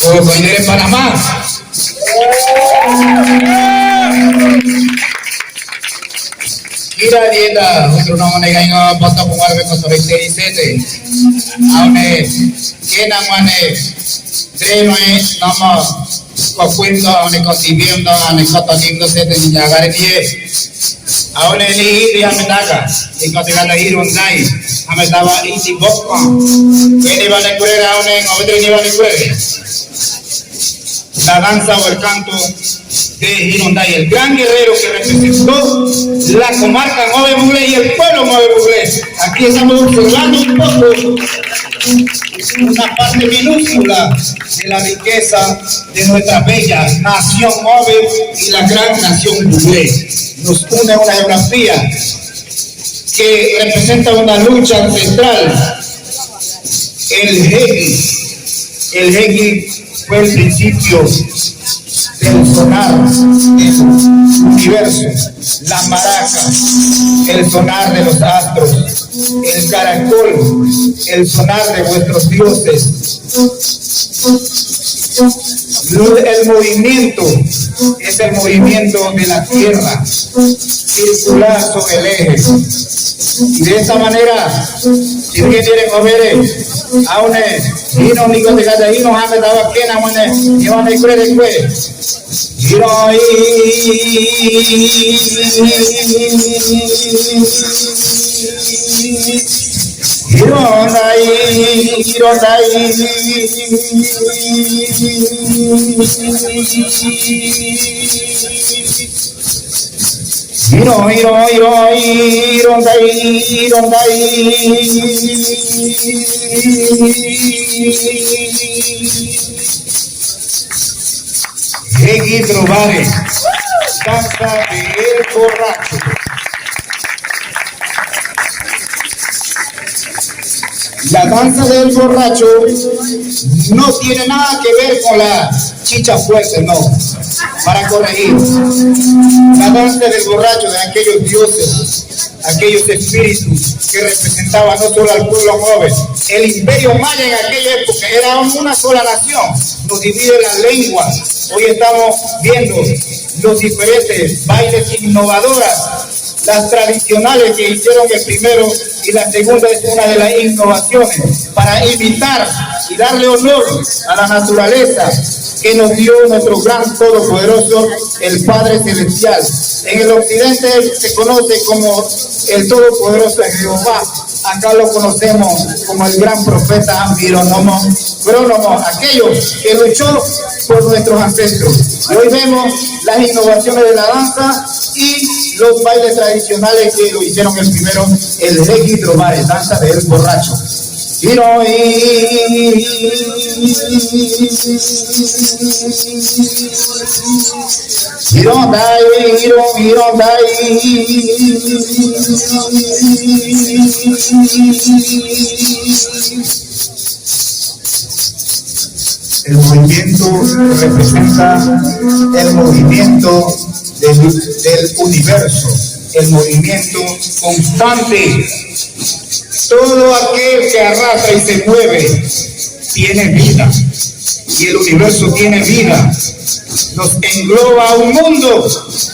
Como en Panamá. Kira dieta untuk nama negara bata pengaruh kotoran sete. Aune kena mana treno nama kokuindo aune kosibiendo aune kotonindo sete niagar dia. Aune ni dia menaga. Ikaw tinggal hirundai. Ame tawa isi bokko. Ini balik kurang aune ngobetri ni balik kurang. La danza o el canto de Hirondai, el gran guerrero que representó la comarca Nove Buglé y el pueblo Nove Buglé. Aquí estamos observando un poco una parte minúscula de la riqueza de nuestra bella nación Nove y la gran nación Buglé. Nos une una geografía que representa una lucha ancestral. El Hegi fue el principio del sonar del universo, la maraca, el sonar de los astros, el caracol, el sonar de vuestros dioses. El movimiento es el movimiento de la tierra, circular sobre el eje. Y de esta manera, si alguien quiere comer a un hino nico de cada hino hame daba kena mane iwan ekre dekwe hiro Hegi trovare, danza del borracho. La danza del borracho no tiene nada que ver con la chicha fuerte, no. Para corregir, la danza del borracho de aquellos dioses, aquellos espíritus que representaban no solo al pueblo joven, el imperio maya en aquella época era una sola nación, nos divide las lenguas. Hoy estamos viendo los diferentes bailes innovadoras, las tradicionales que hicieron el primero y la segunda es una de las innovaciones para imitar y darle honor a la naturaleza que nos dio nuestro gran todopoderoso, el Padre Celestial. En el occidente se conoce como el todopoderoso Jehová. Acá lo conocemos como el gran profeta Ambrónomo, aquello que luchó por nuestros ancestros. Y hoy vemos las innovaciones de la danza y los bailes tradicionales que lo hicieron el primero, el Hegi trovare, danza del borracho. El movimiento representa el movimiento del universo, el movimiento constante. Todo aquel que arrastra y se mueve tiene vida, y el universo tiene vida. Nos engloba un mundo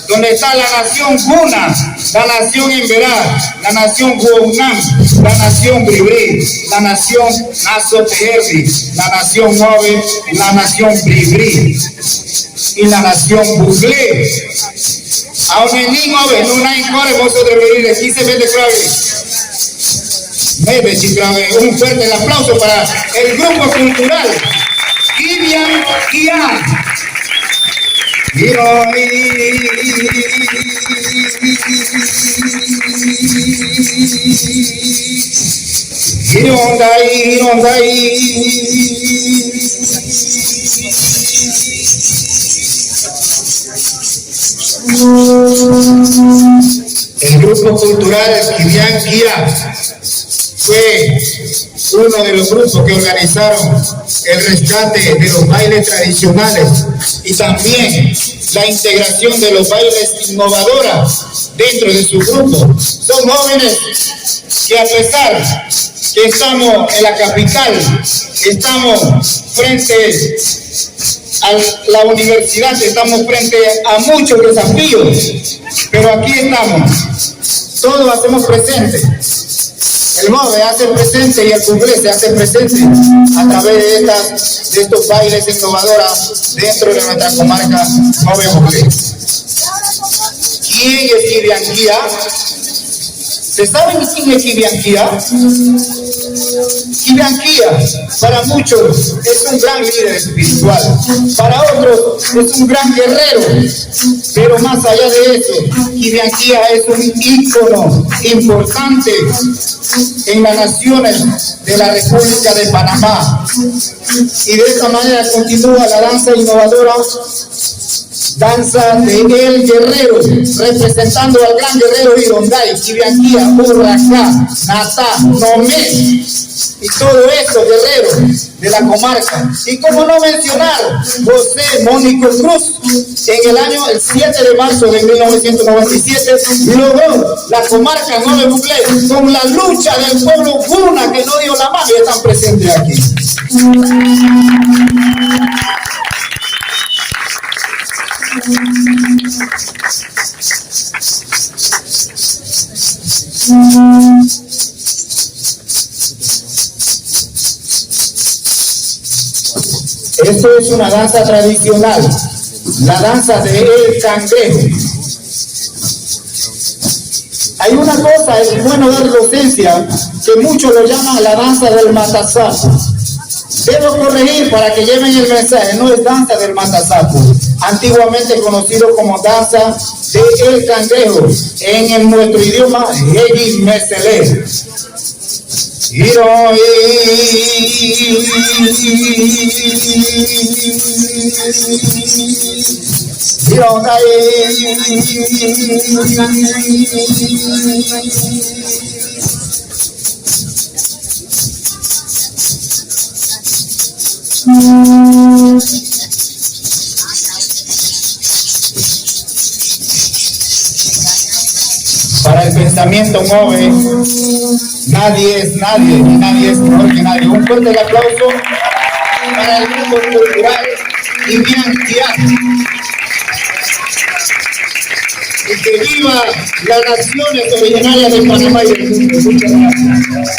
donde está la nación Guna, la nación Emberá, la nación Guaunam, la nación Bribri, la nación Nasoteherri, la nación Nove, la nación Bribri y la nación Buglé. Aún en Ningove, no hay core, vosotros venir aquí se vende clave. Un fuerte aplauso para el grupo cultural Kibian Kia. El grupo cultural Kibian Kia fue uno de los grupos que organizaron el rescate de los bailes tradicionales y también la integración de los bailes innovadoras dentro de su grupo. Son jóvenes que a pesar que estamos en la capital, estamos frente a la universidad estamos frente a muchos desafíos, pero aquí estamos, todos hacemos presente. El MOVE hace presente y el Buglé se hace presente a través de estos bailes innovadoras dentro de nuestra comarca MOVE Buglé. ¿Quién es Kibianquia? ¿Se saben quién es Kibianquia? Kibianquia para muchos es un gran líder espiritual, para otros es un gran guerrero, pero más allá de eso, Kibianquia es un ícono importante en las naciones de la República de Panamá. Y de esta manera continúa la danza innovadora, danza de El Guerrero, representando al gran guerrero Ironday, Kibianquia, Urracá, Natá, Nomé, y todo esto guerreros de la comarca. Y como no mencionar, José Mónico Cruz, en el 7 de marzo de 1997, logró la comarca MOVE Buglé con la lucha del pueblo Guna, que no dio la mano y están presentes aquí. Esto es una danza tradicional, la danza de El Cangrejo. Hay una cosa, es bueno dar docencia, que muchos lo llaman la danza del matasaco. Debo corregir para que lleven el mensaje, no es danza del matasaco, antiguamente conocido como danza de El Cangrejo, en nuestro idioma Hegi Meselé. Para el pensamiento MOVE, nadie es nadie y nadie es mejor que nadie. Un fuerte aplauso para el grupo cultural Kibianquia. Y que viva las naciones originarias de Panamá y del mundo. Muchas gracias.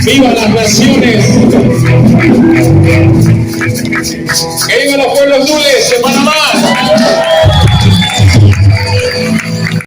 ¡Viva las naciones! ¡Que vivan los pueblos dules de Panamá!